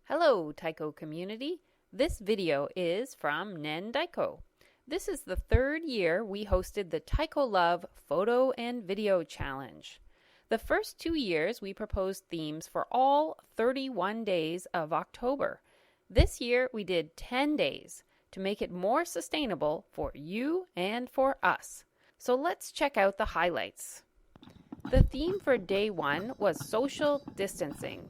Hello, Taiko community. This video is from Nen Daiko. This is the third year we hosted the TaikoLove Photo and Video Challenge. The first 2 years we proposed themes for all 31 days of October. This year we did 10 days to make it more sustainable for you and for us. So let's check out the highlights. The theme for day 1 was social distancing.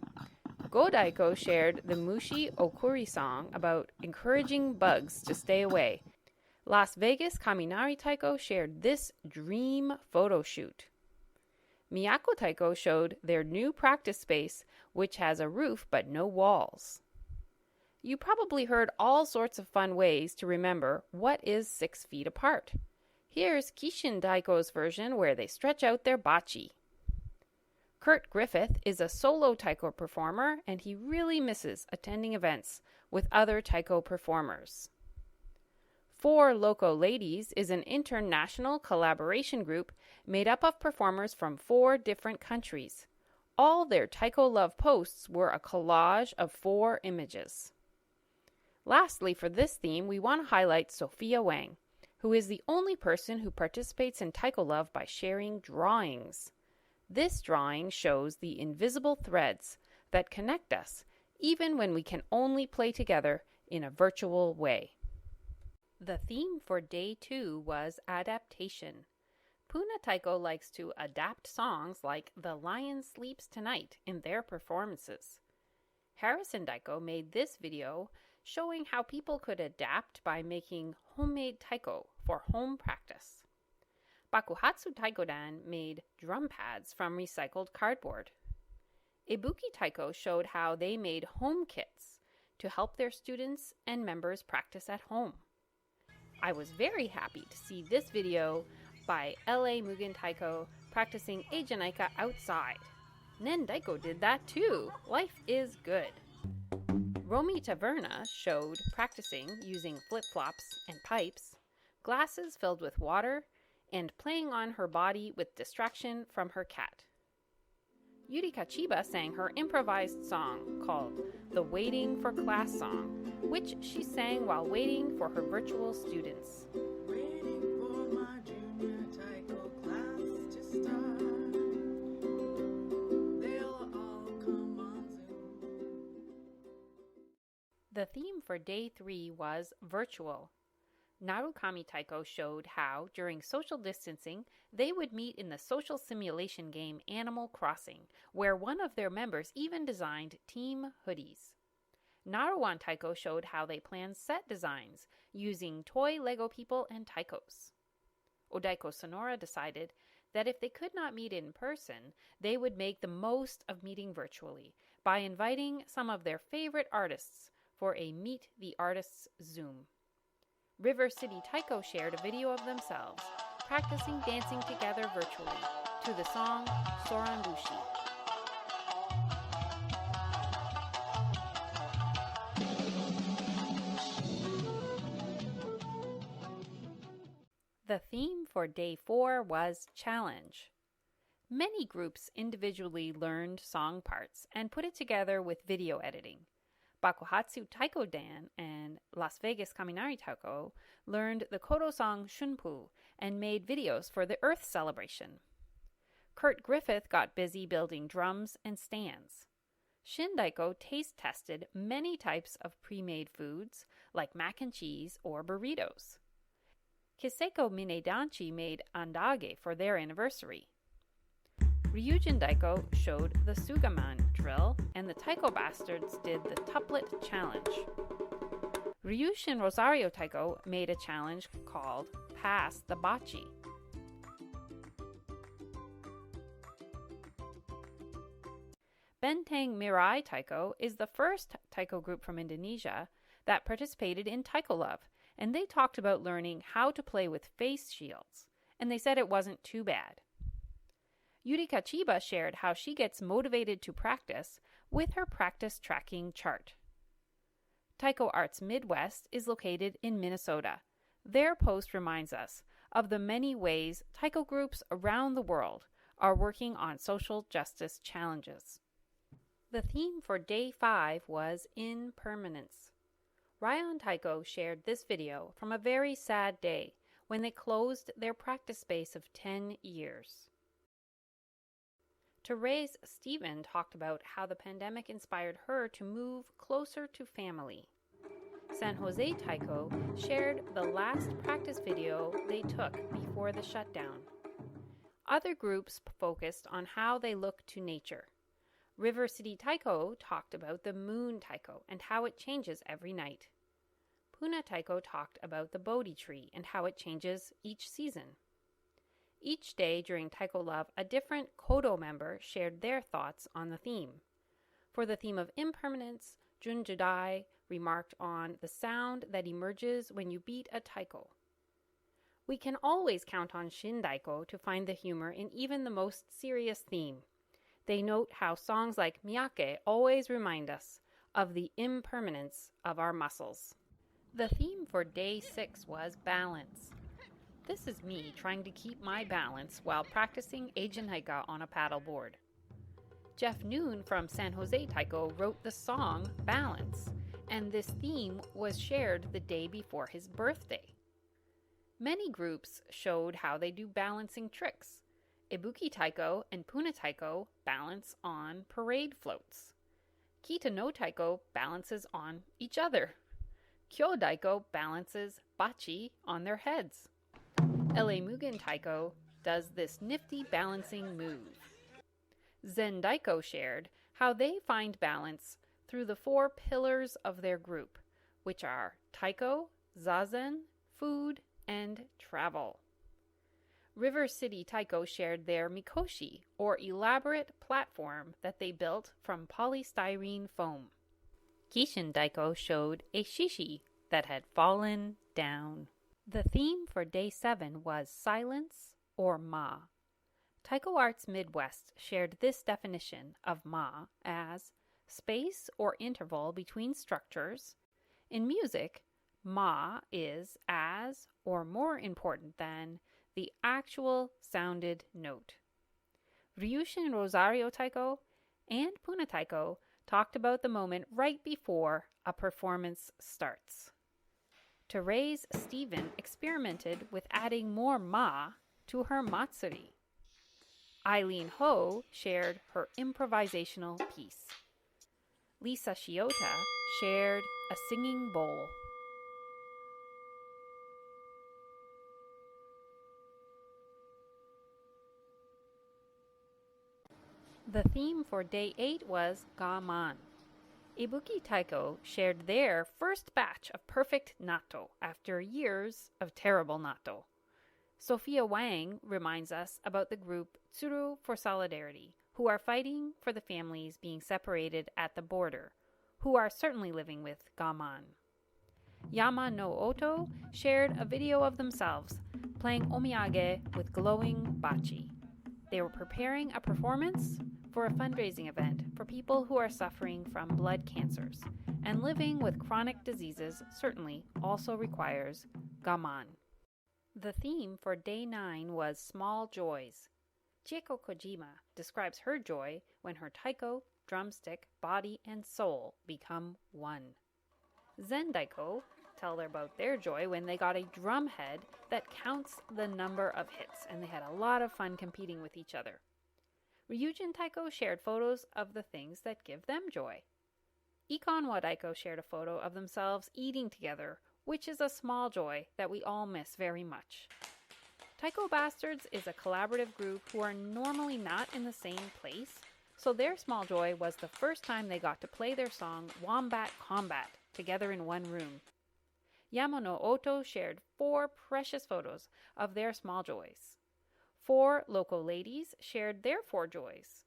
Go Daiko shared the Mushi Okuri song about encouraging bugs to stay away. Las Vegas Kaminari Taiko shared this dream photo shoot. Miyako Taiko showed their new practice space, which has a roof but no walls. You probably heard all sorts of fun ways to remember what is 6 feet apart. Here's Kishin Daiko's version where they stretch out their bachi. Kurt Griffith is a solo taiko performer, and he really misses attending events with other taiko performers. Four Loco Ladies is an international collaboration group made up of performers from 4 different countries. All their TaikoLove posts were a collage of 4 images. Lastly, for this theme, we want to highlight Sophia Wang, who is the only person who participates in TaikoLove by sharing drawings. This drawing shows the invisible threads that connect us, even when we can only play together in a virtual way. The theme for day 2 was adaptation. Puna Taiko likes to adapt songs like The Lion Sleeps Tonight in their performances. Harrison Daiko made this video showing how people could adapt by making homemade taiko for home practice. Bakuhatsu Taikodan made drum pads from recycled cardboard. Ibuki Taiko showed how they made home kits to help their students and members practice at home. I was very happy to see this video by LA Mugen Taiko practicing Ejanaika outside. Nen Daiko did that too. Life is good. Romy Taverna showed practicing using flip-flops and pipes, glasses filled with water, and playing on her body with distraction from her cat. Yurika Chiba sang her improvised song called the Waiting for Class song, which she sang while waiting for her virtual students. Waiting for my junior taiko class to start. They'll all come on Zoom. The theme for day 3 was virtual. Narukami Taiko showed how, during social distancing, they would meet in the social simulation game Animal Crossing, where one of their members even designed team hoodies. Naruwan Taiko showed how they planned set designs using toy Lego people and taikos. Odaiko Sonora decided that if they could not meet in person, they would make the most of meeting virtually by inviting some of their favorite artists for a Meet the Artists Zoom. River City Taiko shared a video of themselves practicing dancing together virtually to the song Soranbushi. The theme for day 4 was challenge. Many groups individually learned song parts and put it together with video editing. Bakuhatsu Taikodan and Las Vegas Kaminari Taiko learned the Kodo song Shunpu and made videos for the Earth celebration. Kurt Griffith got busy building drums and stands. Shin Daiko taste tested many types of pre-made foods like mac and cheese or burritos. Kiseko Minedanchi made andage for their anniversary. Ryujin Daiko showed the Sugaman drill, and the Taiko Bastards did the Tuplet Challenge. Ryushin Rosario Taiko made a challenge called Pass the Bachi. Benteng Mirai Taiko is the first taiko group from Indonesia that participated in TaikoLove, and they talked about learning how to play with face shields, and they said it wasn't too bad. Yurika Chiba shared how she gets motivated to practice with her practice tracking chart. Taiko Arts Midwest is located in Minnesota. Their post reminds us of the many ways taiko groups around the world are working on social justice challenges. The theme for Day 5 was Impermanence. Ryan Taiko shared this video from a very sad day when they closed their practice space of 10 years. Therese Stephen talked about how the pandemic inspired her to move closer to family. San Jose Taiko shared the last practice video they took before the shutdown. Other groups focused on how they look to nature. River City Taiko talked about the moon Taiko and how it changes every night. Puna Taiko talked about the Bodhi tree and how it changes each season. Each day during TaikoLove, a different Kodo member shared their thoughts on the theme. For the theme of impermanence, Jun Jadai remarked on the sound that emerges when you beat a taiko. We can always count on Shin Daiko to find the humor in even the most serious theme. They note how songs like Miyake always remind us of the impermanence of our muscles. The theme for Day 6 was balance. This is me trying to keep my balance while practicing Ejinhaika on a paddleboard. Jeff Noon from San Jose Taiko wrote the song Balance, and this theme was shared the day before his birthday. Many groups showed how they do balancing tricks. Ibuki Taiko and Puna Taiko balance on parade floats. Kita no Taiko balances on each other. Kyo Daiko balances bachi on their heads. LA Mugen Taiko does this nifty balancing move. Zen Daiko shared how they find balance through the 4 pillars of their group, which are Taiko, Zazen, food, and travel. River City Taiko shared their mikoshi, or elaborate platform that they built from polystyrene foam. Kishin Daiko showed a shishi that had fallen down. The theme for Day 7 was silence or ma. Taiko Arts Midwest shared this definition of ma as space or interval between structures. In music, ma is as or more important than the actual sounded note. Ryushin Rosario Taiko and Puna Taiko talked about the moment right before a performance starts. Therese Stephen experimented with adding more ma to her matsuri. Eileen Ho shared her improvisational piece. Lisa Shiota shared a singing bowl. The theme for Day 8 was Gaman. Ibuki Taiko shared their first batch of perfect natto after years of terrible natto. Sophia Wang reminds us about the group Tsuru for Solidarity, who are fighting for the families being separated at the border, who are certainly living with Gaman. Yama no Oto shared a video of themselves playing omiyage with glowing bachi. They were preparing a performance for a fundraising event for people who are suffering from blood cancers, and living with chronic diseases certainly also requires gaman. The theme for Day 9 was Small Joys. Chieko Kojima describes her joy when her taiko, drumstick, body, and soul become one. Zen Daiko tell about their joy when they got a drum head that counts the number of hits, and they had a lot of fun competing with each other. Ryujin Taiko shared photos of the things that give them joy. Ikonwa Daiko shared a photo of themselves eating together, which is a small joy that we all miss very much. Taiko Bastards is a collaborative group who are normally not in the same place, so their small joy was the first time they got to play their song Wombat Combat together in one room. Yamano Oto shared 4 precious photos of their small joys. 4 local ladies shared their 4 joys.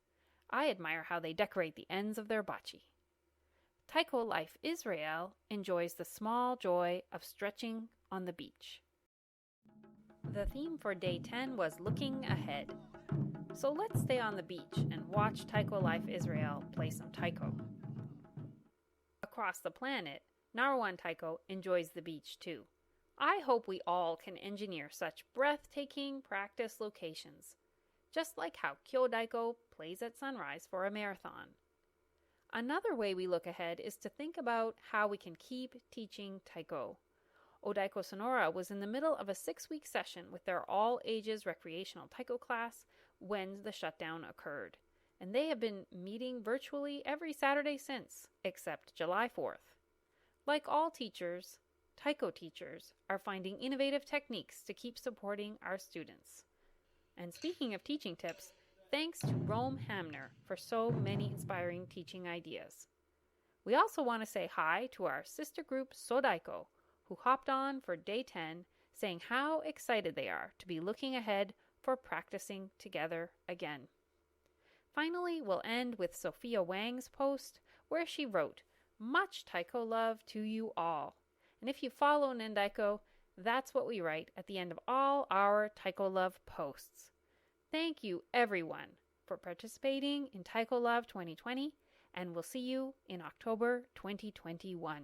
I admire how they decorate the ends of their bachi. Taiko Life Israel enjoys the small joy of stretching on the beach. The theme for Day 10 was Looking Ahead. So let's stay on the beach and watch Taiko Life Israel play some taiko. Across the planet, Narawan Taiko enjoys the beach too. I hope we all can engineer such breathtaking practice locations, just like how Kyo Daiko plays at sunrise for a marathon. Another way we look ahead is to think about how we can keep teaching Taiko. Odaiko Sonora was in the middle of a 6-week session with their all-ages recreational Taiko class when the shutdown occurred, and they have been meeting virtually every Saturday since, except July 4th. Like all teachers, Taiko teachers are finding innovative techniques to keep supporting our students. And speaking of teaching tips, thanks to Rome Hamner for so many inspiring teaching ideas. We also want to say hi to our sister group Sodaiko, who hopped on for day 10, saying how excited they are to be looking ahead for practicing together again. Finally, we'll end with Sophia Wang's post where she wrote, "Much Taiko love to you all." And if you follow Nen Daiko, that's what we write at the end of all our TaikoLove posts. Thank you, everyone, for participating in TaikoLove 2020, and we'll see you in October 2021.